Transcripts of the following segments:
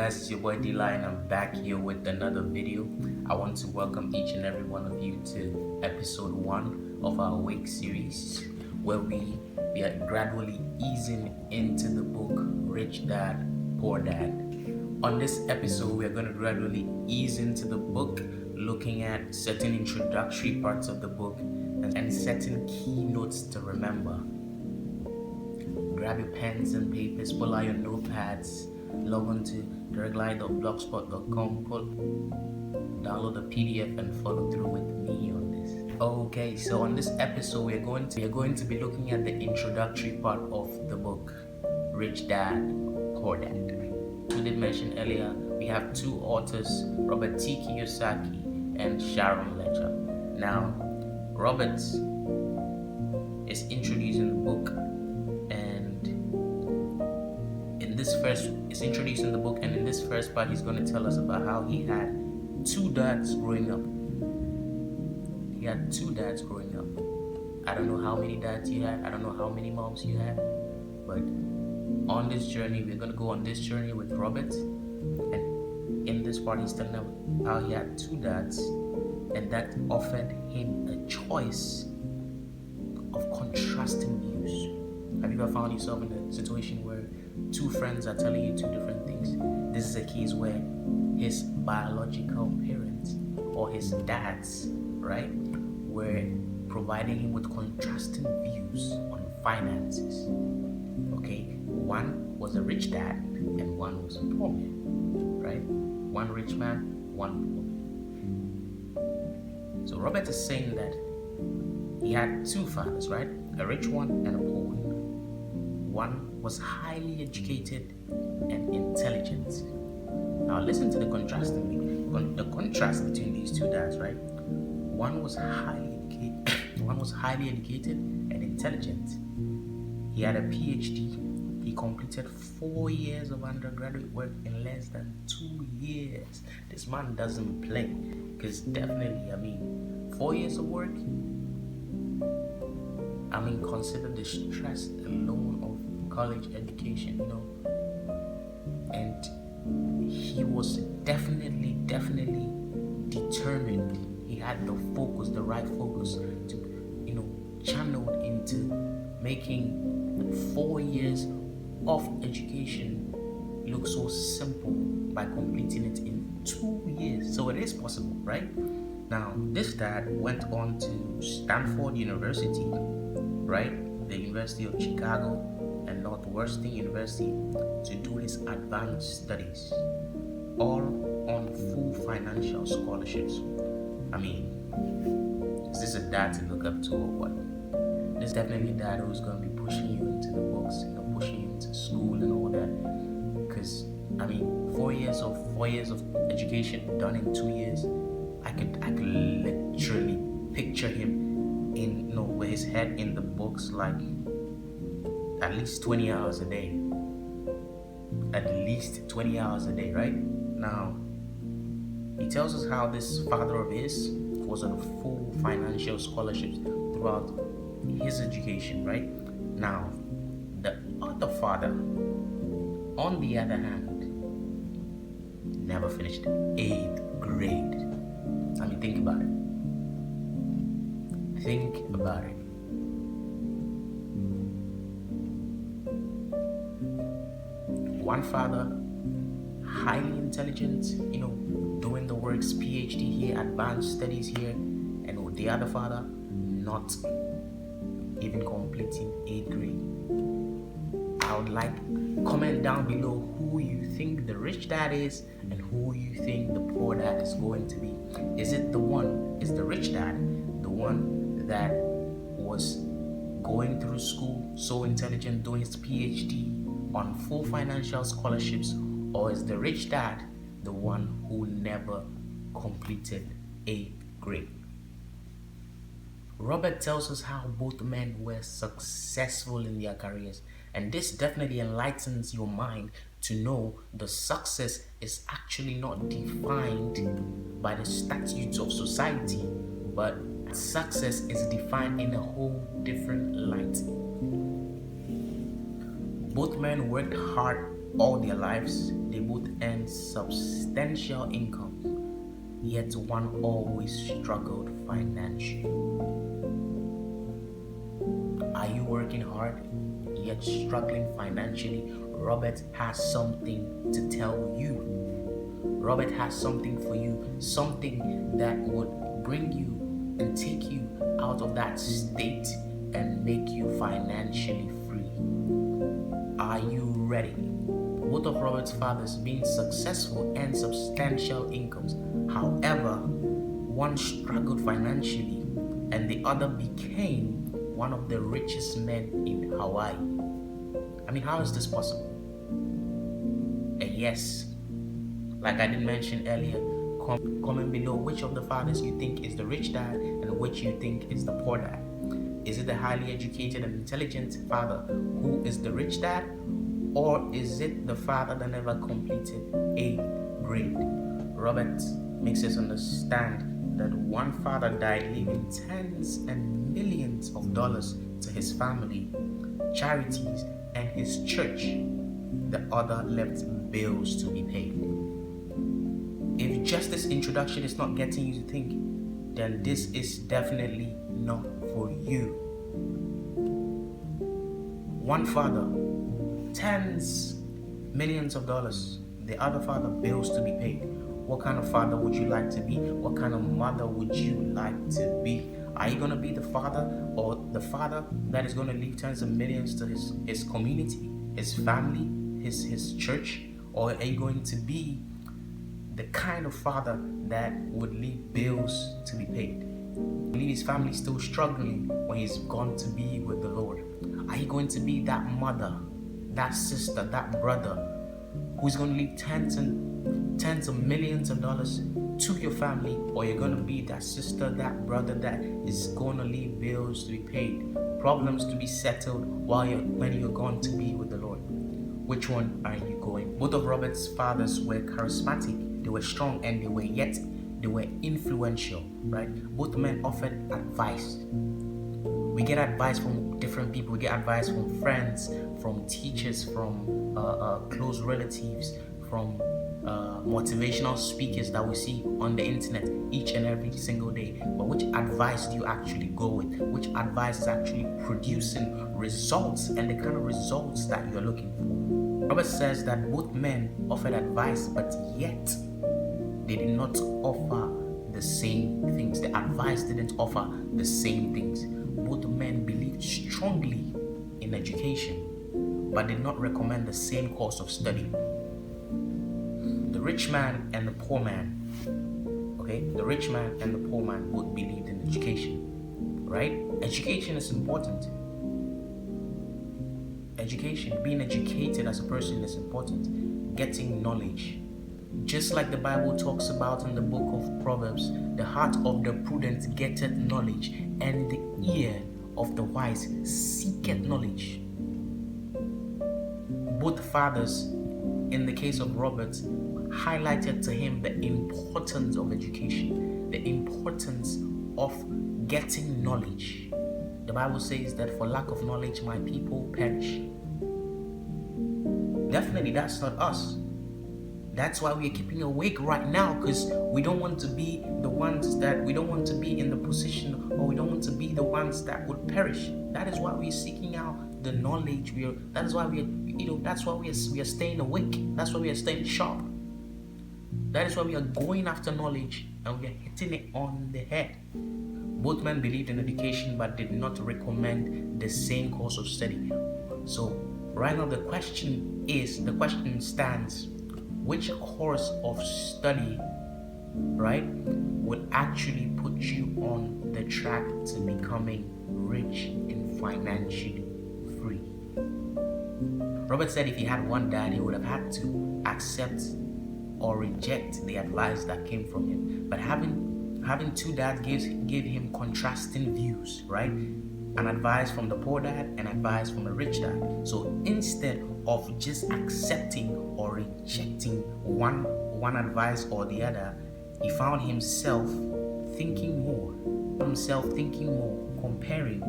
guys, it's your boy D-Line and I'm back here with another video. I want to welcome each and every one of you to episode 1 of our week series where we are gradually easing into the book Rich Dad, Poor Dad. On this episode, we are going to gradually ease into the book, looking at certain introductory parts of the book and certain keynotes to remember. Grab your pens and papers, pull out your notepads, log on to derrick.blogspot.com, download the PDF and follow through with me on this. Okay, so on this episode we are going to be looking at the introductory part of the book, Rich Dad, Poor Dad. We did mention earlier, we have two authors, Robert T. Kiyosaki and Sharon Ledger. Now, Robert is introducing the book, and in this first part, he's going to tell us about how he had two dads growing up. He had two dads growing up. I don't know how many dads you had. I don't know how many moms you had. But on this journey, we're going to go on this journey with Robert. And in this part, he's telling us how he had two dads, and that offered him a choice of contrasting views. Have you ever found yourself in a situation where two friends are telling you two different things? This is a case where his biological parents or his dads, right, were providing him with contrasting views on finances. Okay, one was a rich dad and one was a poor man, right? One rich man, one poor man. So Robert is saying that he had two fathers, right? A rich one and a poor one. One was highly educated and intelligent. Now listen to the contrast between these two dads, right? One was highly educated and intelligent. He had a PhD. He completed 4 years of undergraduate work in less than 2 years. This man doesn't play, because definitely, 4 years of work. Consider the stress alone of college education, And he was definitely determined. He had the right focus to channel into making 4 years of education look so simple by completing it in 2 years. So it is possible, right? Now, this dad went on to Stanford University, right? The University of Chicago and Northwestern University, to do his advanced studies, all on full financial scholarships. Is this a dad to look up to or what? This is definitely a dad who's going to be pushing you into the books, pushing you into school and all that. Because 4 years of education done in 2 years, I could literally picture him with his head in the books, like at least 20 hours a day. At least 20 hours a day, right? Now, he tells us how this father of his was on full financial scholarships throughout his education, right? Now, the other father, on the other hand, never finished 8th grade. Think about it. Think about it. One father, highly intelligent, doing the works, PhD here, advanced studies here, and the other father, not even completing 8th grade. I would like comment down below who you think the rich dad is and who you think the poor dad is going to be. Is the rich dad the one that was going through school, so intelligent, doing his PhD on full financial scholarships, or is the rich dad the one who never completed 8th grade? Robert tells us how both men were successful in their careers, and this definitely enlightens your mind to know the success is actually not defined by the statutes of society, but success is defined in a whole different light. Both men worked hard all their lives. They both earned substantial incomes, yet one always struggled financially. Are you working hard yet struggling financially? Robert has something to tell you. Robert has something for you, something that would bring you and take you out of that state and make you financially free. Are you ready? Both of Robert's fathers being successful and substantial incomes. However, one struggled financially and the other became one of the richest men in Hawaii. I mean, how is this possible? And yes, like I did mention earlier, comment below which of the fathers you think is the rich dad and which you think is the poor dad. Is it the highly educated and intelligent father who is the rich dad, or is it the father that never completed a grade? Robert makes us understand that one father died leaving tens and millions of dollars to his family, charities, and his church. The other left bills to be paid. If just this introduction is not getting you to think, then this is definitely not for you. One father, tens, millions of dollars. The other father, bills to be paid. What kind of father would you like to be? What kind of mother would you like to be? Are you going to be the father or the father that is going to leave tens of millions to his community, his family, his church? Or are you going to be the kind of father that would leave bills to be paid? Leave his family still struggling when he's gone to be with the Lord? Are you going to be that mother, that sister, that brother who's going to leave tens of millions of dollars to your family? Or you're going to be that sister, that brother that is going to leave bills to be paid, problems to be settled when you're gone to be with the Lord? Which one are you going? Both of Robert's fathers were charismatic, they were strong, and they were influential, right? Both men offered advice. We get advice from different people. We get advice from friends, from teachers, from close relatives, from motivational speakers that we see on the internet each and every single day. But which advice do you actually go with? Which advice is actually producing results and the kind of results that you're looking for? Robert says that both men offered advice, but yet they did not offer the same things. The advice didn't offer the same things. Both men believed strongly in education, but did not recommend the same course of study. The rich man and the poor man, the rich man and the poor man both believed in education, right? Education is important. Education, being educated as a person is important. Getting knowledge. Just like the Bible talks about in the book of Proverbs, the heart of the prudent getteth knowledge, and the ear of the wise seeketh knowledge. Both fathers, in the case of Robert, highlighted to him the importance of education, the importance of getting knowledge. The Bible says that for lack of knowledge, my people perish. Definitely, that's not us. That's why we are keeping awake right now, because we don't want to be the ones that, we don't want to be in the position, or we don't want to be the ones that would perish. That is why we are seeking out the knowledge. That's why we are staying awake. That's why we are staying sharp. That is why we are going after knowledge and we are hitting it on the head. Both men believed in education but did not recommend the same course of study. So right now the question stands, which course of study, right, would actually put you on the track to becoming rich and financially free? Robert said if he had one dad, he would have had to accept or reject the advice that came from him. But having two dads gave him contrasting views, right? An advice from the poor dad and advice from a rich dad. So instead of just accepting or rejecting one advice or the other, he found himself thinking more, comparing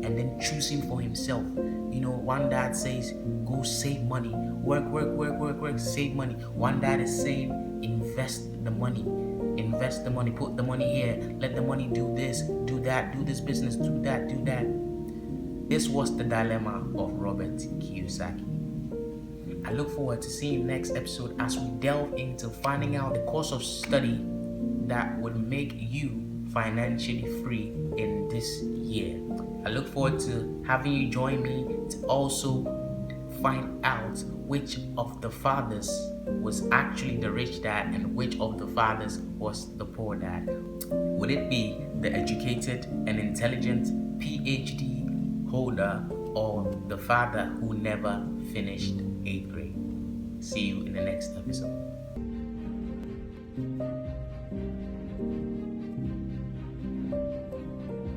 and then choosing for himself. One dad says, go save money, work, save money. One dad is saying, invest the money, put the money here, let the money do this, do that, do this business, do that. This was the dilemma of Robert Kiyosaki. I look forward to seeing next episode as we delve into finding out the course of study that would make you financially free in this year. I look forward to having you join me to also find out which of the fathers was actually the rich dad and which of the fathers was the poor dad. Would it be the educated and intelligent PhD holder or the father who never finished 8th grade? See you in the next episode.